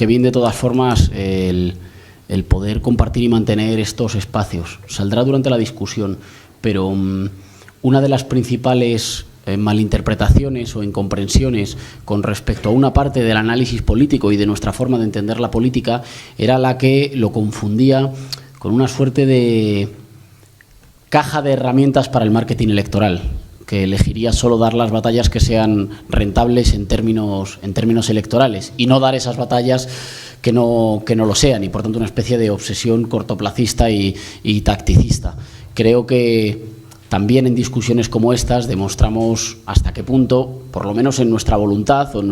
qué bien de todas formas el poder compartir y mantener estos espacios. Saldrá durante la discusión, pero una de las principales malinterpretaciones o incomprensiones con respecto a una parte del análisis político y de nuestra forma de entender la política era la que lo confundía con una suerte de caja de herramientas para el marketing electoral, que elegiría solo dar las batallas que sean rentables en términos electorales y no dar esas batallas que no lo sean, y por tanto una especie de obsesión cortoplacista y tacticista. Creo que también en discusiones como estas demostramos hasta qué punto, por lo menos en nuestra voluntad o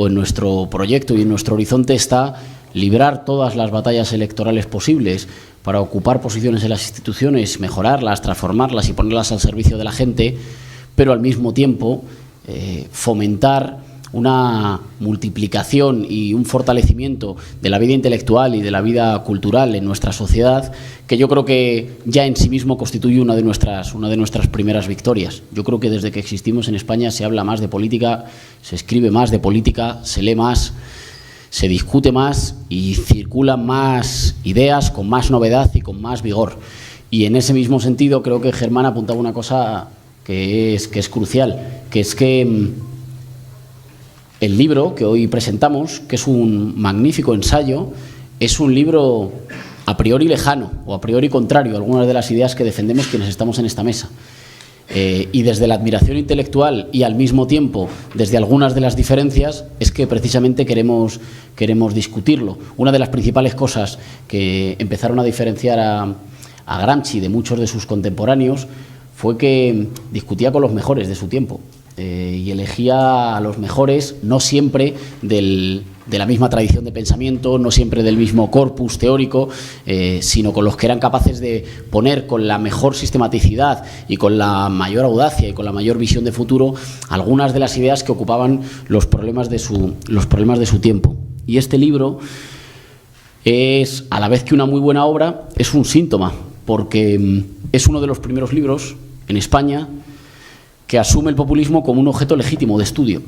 en nuestro proyecto y en nuestro horizonte, está librar todas las batallas electorales posibles para ocupar posiciones en las instituciones, mejorarlas, transformarlas y ponerlas al servicio de la gente, pero al mismo tiempo fomentar una multiplicación y un fortalecimiento de la vida intelectual y de la vida cultural en nuestra sociedad, que yo creo que ya en sí mismo constituye una de nuestras primeras victorias. Yo creo que desde que existimos en España se habla más de política, se escribe más de política, se lee más, se discute más y circulan más ideas con más novedad y con más vigor. Y en ese mismo sentido creo que Germán apuntaba una cosa que es crucial, que es que el libro que hoy presentamos, que es un magnífico ensayo, es un libro a priori lejano o a priori contrario a algunas de las ideas que defendemos quienes estamos en esta mesa. Y desde la admiración intelectual y al mismo tiempo desde algunas de las diferencias es que precisamente queremos discutirlo. Una de las principales cosas que empezaron a diferenciar a Gramsci de muchos de sus contemporáneos fue que discutía con los mejores de su tiempo. Y elegía a los mejores, no siempre de la misma tradición de pensamiento, no siempre del mismo corpus teórico, sino con los que eran capaces de poner con la mejor sistematicidad y con la mayor audacia y con la mayor visión de futuro algunas de las ideas que ocupaban los problemas de su tiempo. Y este libro es, a la vez que una muy buena obra, es un síntoma, porque es uno de los primeros libros en España que asume el populismo como un objeto legítimo de estudio,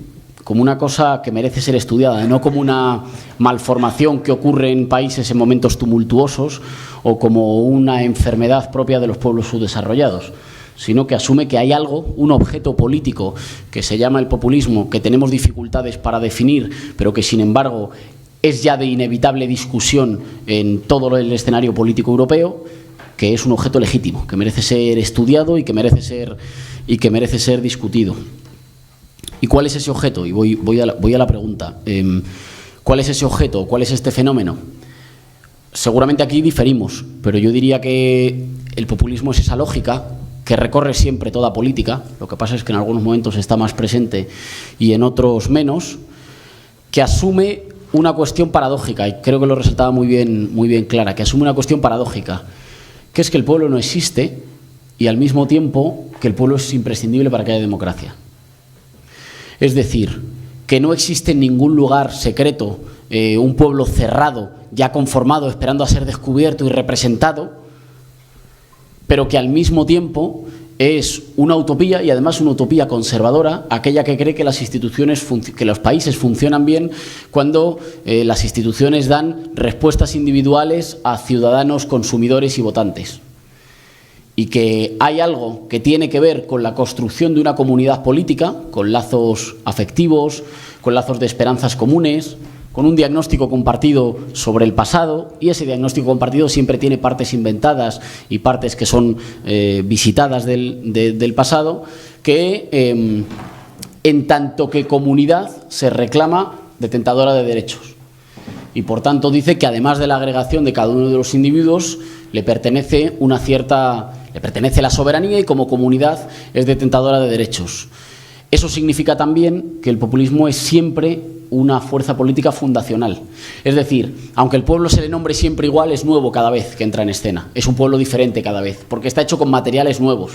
como una cosa que merece ser estudiada, no como una malformación que ocurre en países en momentos tumultuosos o como una enfermedad propia de los pueblos subdesarrollados, sino que asume que hay algo, un objeto político que se llama el populismo, que tenemos dificultades para definir, pero que sin embargo es ya de inevitable discusión en todo el escenario político europeo, que es un objeto legítimo, que merece ser estudiado y que merece ser discutido. ¿Y cuál es ese objeto? Y voy a la pregunta. ¿Cuál es ese objeto? ¿Cuál es este fenómeno? Seguramente aquí diferimos, pero yo diría que el populismo es esa lógica que recorre siempre toda política. Lo que pasa es que en algunos momentos está más presente y en otros menos, que asume una cuestión paradójica, y creo que lo resaltaba muy bien Clara, que asume una cuestión paradójica, que es que el pueblo no existe y al mismo tiempo que el pueblo es imprescindible para que haya democracia. Es decir, que no existe en ningún lugar secreto un pueblo cerrado, ya conformado, esperando a ser descubierto y representado, pero que al mismo tiempo es una utopía, y además una utopía conservadora, aquella que cree que que los países funcionan bien cuando las instituciones dan respuestas individuales a ciudadanos, consumidores y votantes. Y que hay algo que tiene que ver con la construcción de una comunidad política, con lazos afectivos, con lazos de esperanzas comunes, con un diagnóstico compartido sobre el pasado, y ese diagnóstico compartido siempre tiene partes inventadas y partes que son visitadas del pasado, que en tanto que comunidad se reclama detentadora de derechos. Y por tanto dice que además de la agregación de cada uno de los individuos, le pertenece la soberanía, y como comunidad es detentadora de derechos. Eso significa también que el populismo es siempre una fuerza política fundacional. Es decir, aunque el pueblo se le nombre siempre igual, es nuevo cada vez que entra en escena. Es un pueblo diferente cada vez, porque está hecho con materiales nuevos,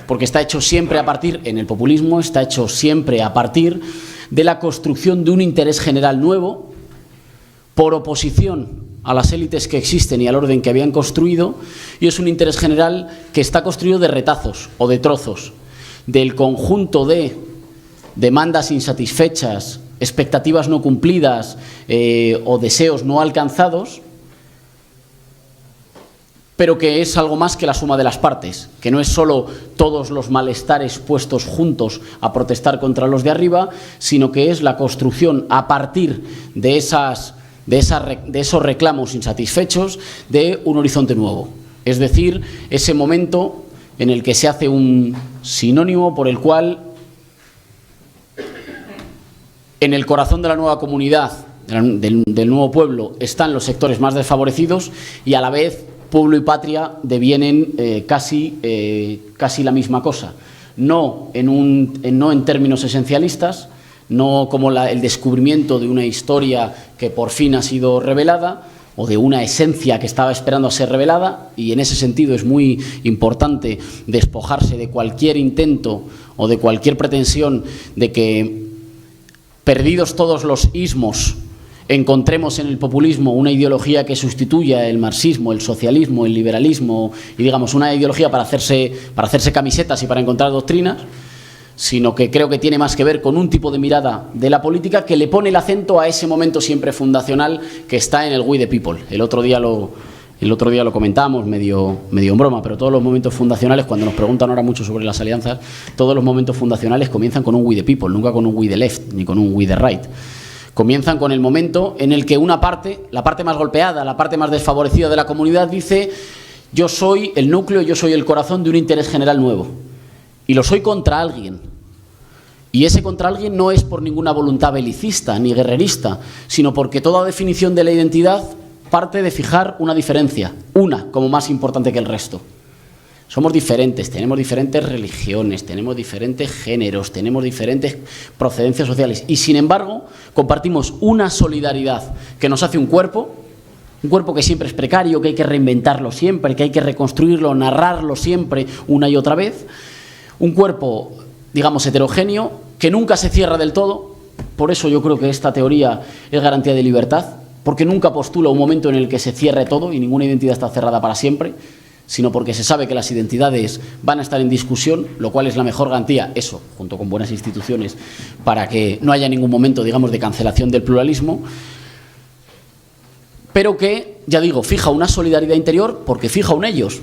porque está hecho siempre en el populismo está hecho siempre a partir de la construcción de un interés general nuevo, por oposición a las élites que existen y al orden que habían construido, y es un interés general que está construido de retazos o de trozos del conjunto de demandas insatisfechas expectativas no cumplidas o deseos no alcanzados, pero que es algo más que la suma de las partes, que no es solo todos los malestares puestos juntos a protestar contra los de arriba, sino que es la construcción a partir de esos reclamos insatisfechos de un horizonte nuevo. Es decir, ese momento en el que se hace un sinónimo por el cual en el corazón de la nueva comunidad, del nuevo pueblo, están los sectores más desfavorecidos y a la vez pueblo y patria devienen casi la misma cosa. No en términos esencialistas, no como el descubrimiento de una historia que por fin ha sido revelada o de una esencia que estaba esperando a ser revelada, y en ese sentido es muy importante despojarse de cualquier intento o de cualquier pretensión de que, perdidos todos los ismos, encontremos en el populismo una ideología que sustituya el marxismo, el socialismo, el liberalismo y, digamos, una ideología para hacerse camisetas y para encontrar doctrinas, sino que creo que tiene más que ver con un tipo de mirada de la política que le pone el acento a ese momento siempre fundacional que está en el we the people. El otro día lo comentábamos medio en broma, pero todos los momentos fundacionales, cuando nos preguntan ahora mucho sobre las alianzas, todos los momentos fundacionales comienzan con un we the people, nunca con un we the left ni con un we the right. Comienzan con el momento en el que una parte, la parte más golpeada, la parte más desfavorecida de la comunidad, dice: yo soy el núcleo, yo soy el corazón de un interés general nuevo. Y lo soy contra alguien. Y ese contra alguien no es por ninguna voluntad belicista ni guerrerista, sino porque toda definición de la identidad parte de fijar una diferencia, una como más importante que el resto. Somos diferentes, tenemos diferentes religiones, tenemos diferentes géneros, tenemos diferentes procedencias sociales y, sin embargo, compartimos una solidaridad que nos hace un cuerpo que siempre es precario, que hay que reinventarlo siempre, que hay que reconstruirlo, narrarlo siempre una y otra vez. Un cuerpo, digamos, heterogéneo, que nunca se cierra del todo. Por eso yo creo que esta teoría es garantía de libertad, porque nunca postula un momento en el que se cierre todo y ninguna identidad está cerrada para siempre, sino porque se sabe que las identidades van a estar en discusión, lo cual es la mejor garantía, eso, junto con buenas instituciones, para que no haya ningún momento, digamos, de cancelación del pluralismo, pero que, ya digo, fija una solidaridad interior porque fija un ellos.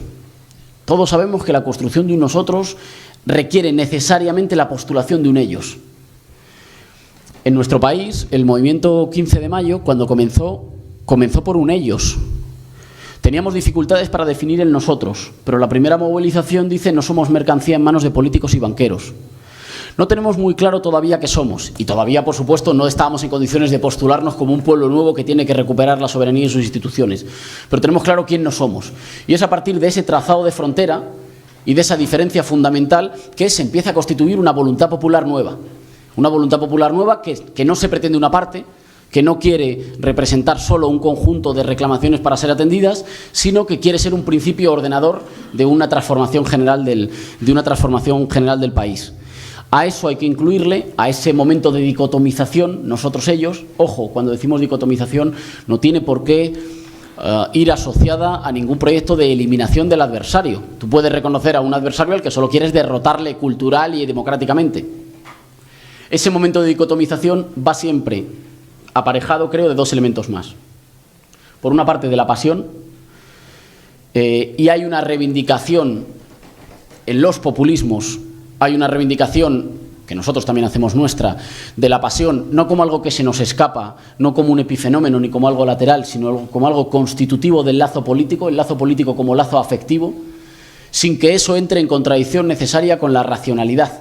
Todos sabemos que la construcción de un nosotros requiere necesariamente la postulación de un ellos. En nuestro país, el movimiento 15 de mayo, cuando comenzó por un ellos. Teníamos dificultades para definir el nosotros, pero la primera movilización dice: no somos mercancía en manos de políticos y banqueros. No tenemos muy claro todavía qué somos, y todavía, por supuesto, no estábamos en condiciones de postularnos como un pueblo nuevo que tiene que recuperar la soberanía en sus instituciones, pero tenemos claro quién no somos. Y es a partir de ese trazado de frontera y de esa diferencia fundamental que se empieza a constituir una voluntad popular nueva. Una voluntad popular nueva que no se pretende una parte, que no quiere representar solo un conjunto de reclamaciones para ser atendidas, sino que quiere ser un principio ordenador de una transformación general del país. A eso hay que incluirle, a ese momento de dicotomización, nosotros-ellos. Ojo, cuando decimos dicotomización no tiene por qué ir asociada a ningún proyecto de eliminación del adversario. Tú puedes reconocer a un adversario al que solo quieres derrotarle cultural y democráticamente. Ese momento de dicotomización va siempre aparejado, creo, de dos elementos más. Por una parte, de la pasión, y hay una reivindicación en los populismos, hay una reivindicación que nosotros también hacemos nuestra, de la pasión, no como algo que se nos escapa, no como un epifenómeno ni como algo lateral, sino como algo constitutivo del lazo político, el lazo político como lazo afectivo, sin que eso entre en contradicción necesaria con la racionalidad.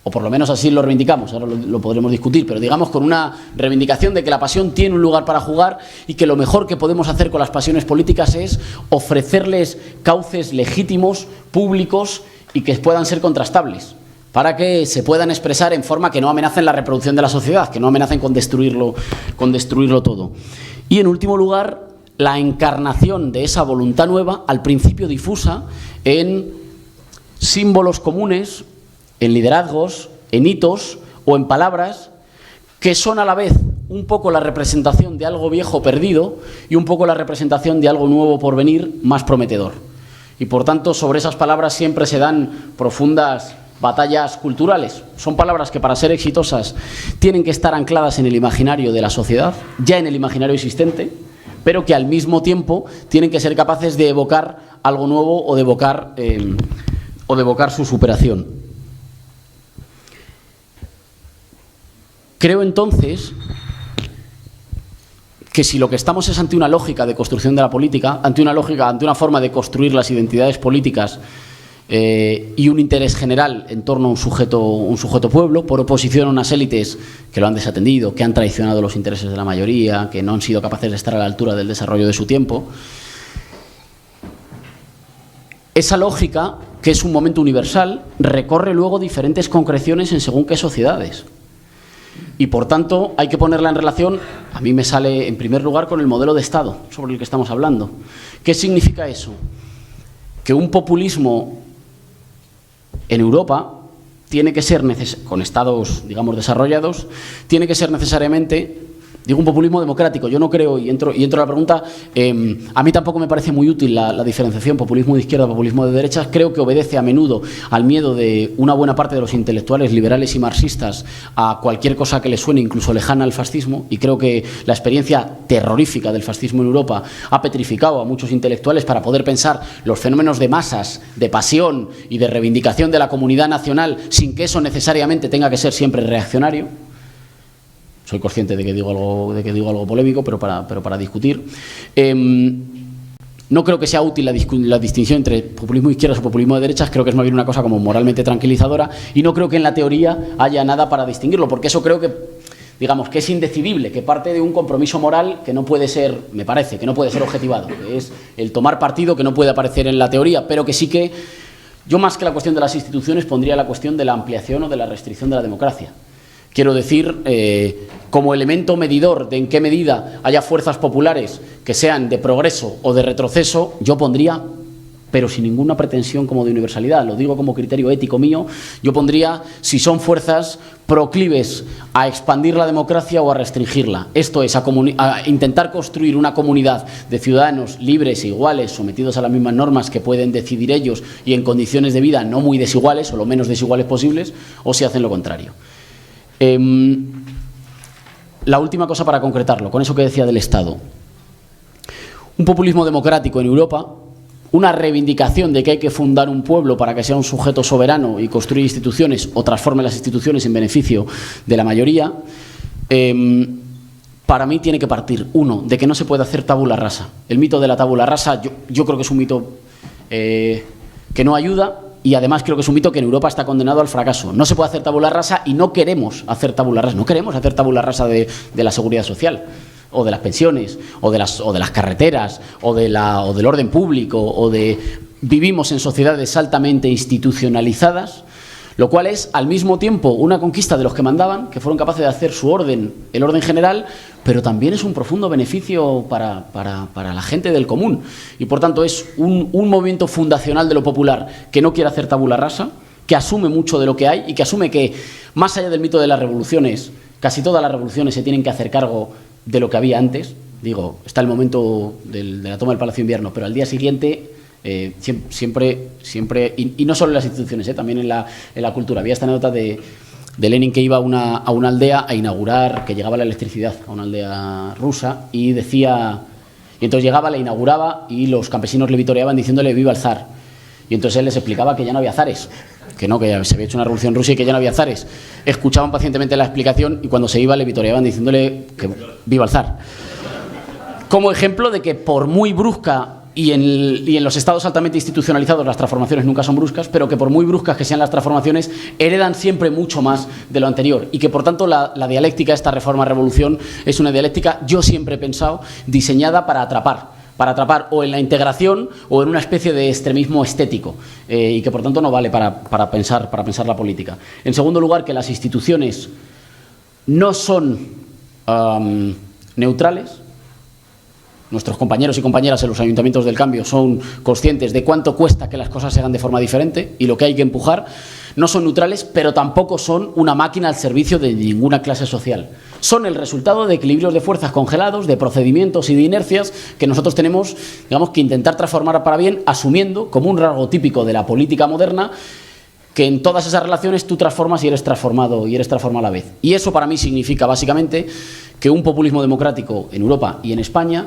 O por lo menos así lo reivindicamos, ahora lo podremos discutir, pero digamos con una reivindicación de que la pasión tiene un lugar para jugar y que lo mejor que podemos hacer con las pasiones políticas es ofrecerles cauces legítimos, públicos y que puedan ser contrastables, para que se puedan expresar en forma que no amenacen la reproducción de la sociedad, que no amenacen con destruirlo todo. Y en último lugar, la encarnación de esa voluntad nueva, al principio difusa, en símbolos comunes, en liderazgos, en hitos o en palabras que son a la vez un poco la representación de algo viejo perdido y un poco la representación de algo nuevo por venir más prometedor. Y por tanto, sobre esas palabras siempre se dan profundas batallas culturales. Son palabras que para ser exitosas tienen que estar ancladas en el imaginario de la sociedad, ya en el imaginario existente, pero que al mismo tiempo tienen que ser capaces de evocar algo nuevo o de evocar su superación. Creo entonces que si lo que estamos es ante una lógica de construcción de la política, ante una forma de construir las identidades políticas y un interés general en torno a un sujeto pueblo, por oposición a unas élites que lo han desatendido, que han traicionado los intereses de la mayoría, que no han sido capaces de estar a la altura del desarrollo de su tiempo, esa lógica, que es un momento universal, recorre luego diferentes concreciones en según qué sociedades. Y, por tanto, hay que ponerla en relación, a mí me sale en primer lugar, con el modelo de Estado sobre el que estamos hablando. ¿Qué significa eso? Que un populismo en Europa tiene que ser, con estados, digamos, desarrollados, tiene que ser necesariamente, digo, un populismo democrático. Yo no creo, y entro a la pregunta, a mí tampoco me parece muy útil la diferenciación populismo de izquierda, populismo de derechas. Creo que obedece a menudo al miedo de una buena parte de los intelectuales liberales y marxistas a cualquier cosa que les suene incluso lejana al fascismo, y creo que la experiencia terrorífica del fascismo en Europa ha petrificado a muchos intelectuales para poder pensar los fenómenos de masas, de pasión y de reivindicación de la comunidad nacional sin que eso necesariamente tenga que ser siempre reaccionario. Soy consciente de que digo algo polémico, pero para discutir. No creo que sea útil la distinción entre populismo de izquierdas o populismo de derechas. Creo que es más bien una cosa como moralmente tranquilizadora, y no creo que en la teoría haya nada para distinguirlo, porque eso creo que, digamos, que es indecidible, que parte de un compromiso moral que no puede ser, me parece, que no puede ser objetivado, que es el tomar partido, que no puede aparecer en la teoría, pero que sí que, yo más que la cuestión de las instituciones pondría la cuestión de la ampliación o de la restricción de la democracia. Quiero decir, como elemento medidor de en qué medida haya fuerzas populares que sean de progreso o de retroceso, yo pondría, pero sin ninguna pretensión como de universalidad, lo digo como criterio ético mío, yo pondría si son fuerzas proclives a expandir la democracia o a restringirla. Esto es, a intentar construir una comunidad de ciudadanos libres e iguales, sometidos a las mismas normas que pueden decidir ellos y en condiciones de vida no muy desiguales o lo menos desiguales posibles, o si hacen lo contrario. La última cosa para concretarlo, con eso que decía del Estado. Un populismo democrático en Europa, una reivindicación de que hay que fundar un pueblo para que sea un sujeto soberano y construir instituciones o transforme las instituciones en beneficio de la mayoría, para mí tiene que partir, uno, de que no se puede hacer tabula rasa. El mito de la tabula rasa yo creo que es un mito que no ayuda. Y además creo que es un mito que en Europa está condenado al fracaso. No se puede hacer tabula rasa y no queremos hacer tabula rasa. No queremos hacer tabula rasa de la seguridad social, o de las pensiones, o de las carreteras, o del orden público, vivimos en sociedades altamente institucionalizadas, lo cual es al mismo tiempo una conquista de los que mandaban, que fueron capaces de hacer su orden, el orden general, pero también es un profundo beneficio para la gente del común. Y por tanto es un movimiento fundacional de lo popular que no quiere hacer tabula rasa, que asume mucho de lo que hay y que asume que, más allá del mito de las revoluciones, casi todas las revoluciones se tienen que hacer cargo de lo que había antes. Digo, está el momento de la toma del Palacio de Invierno, pero al día siguiente... siempre y no solo en las instituciones, también en la cultura. Había esta anécdota de Lenin, que iba a una aldea a inaugurar, que llegaba la electricidad a una aldea rusa, y entonces llegaba, la inauguraba y los campesinos le vitoreaban diciéndole viva el zar, y entonces él les explicaba que ya no había zares, que se había hecho una revolución rusa y que ya no había zares. Escuchaban pacientemente la explicación y cuando se iba le vitoreaban diciéndole que viva el zar, como ejemplo de que por muy brusca y en los estados altamente institucionalizados las transformaciones nunca son bruscas, pero que por muy bruscas que sean las transformaciones, heredan siempre mucho más de lo anterior, y que por tanto la dialéctica, esta reforma-revolución, es una dialéctica, yo siempre he pensado, diseñada para atrapar o en la integración o en una especie de extremismo estético, y que por tanto no vale para pensar la política. En segundo lugar, que las instituciones no son neutrales. Nuestros compañeros y compañeras en los ayuntamientos del cambio son conscientes de cuánto cuesta que las cosas se hagan de forma diferente y lo que hay que empujar. No son neutrales, pero tampoco son una máquina al servicio de ninguna clase social. Son el resultado de equilibrios de fuerzas congelados, de procedimientos y de inercias que nosotros tenemos, digamos, que intentar transformar para bien, asumiendo como un rasgo típico de la política moderna que en todas esas relaciones tú transformas y eres transformado a la vez. Y eso para mí significa básicamente que un populismo democrático en Europa y en España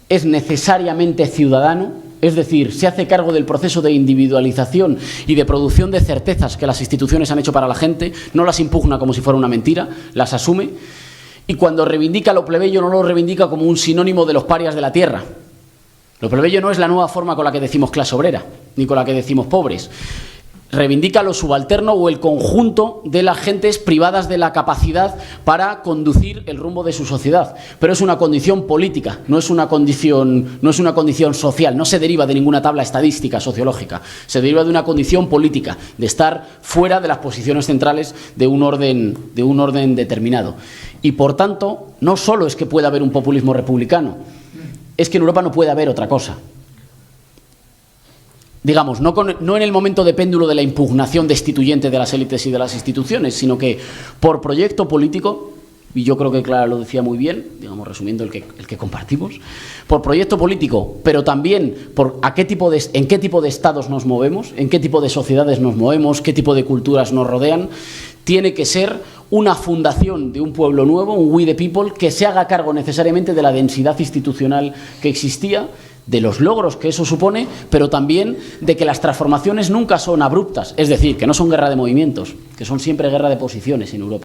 es necesariamente ciudadano, es decir, se hace cargo del proceso de individualización y de producción de certezas que las instituciones han hecho para la gente, no las impugna como si fuera una mentira, las asume, y cuando reivindica lo plebeyo no lo reivindica como un sinónimo de los parias de la tierra. Lo plebeyo no es la nueva forma con la que decimos clase obrera, ni con la que decimos pobres. Reivindica lo subalterno o el conjunto de las gentes privadas de la capacidad para conducir el rumbo de su sociedad. Pero es una condición política, no es una condición social, no se deriva de ninguna tabla estadística sociológica, se deriva de una condición política, de estar fuera de las posiciones centrales de un orden determinado. Y por tanto, no solo es que pueda haber un populismo republicano, es que en Europa no puede haber otra cosa. Digamos, no en el momento de péndulo de la impugnación destituyente de las élites y de las instituciones, sino que por proyecto político, y yo creo que Clara lo decía muy bien, digamos, resumiendo el que compartimos, por proyecto político, pero también por en qué tipo de estados nos movemos, en qué tipo de sociedades nos movemos, qué tipo de culturas nos rodean, tiene que ser una fundación de un pueblo nuevo, un we the people, que se haga cargo necesariamente de la densidad institucional que existía, de los logros que eso supone, pero también de que las transformaciones nunca son abruptas, es decir, que no son guerra de movimientos, que son siempre guerra de posiciones en Europa.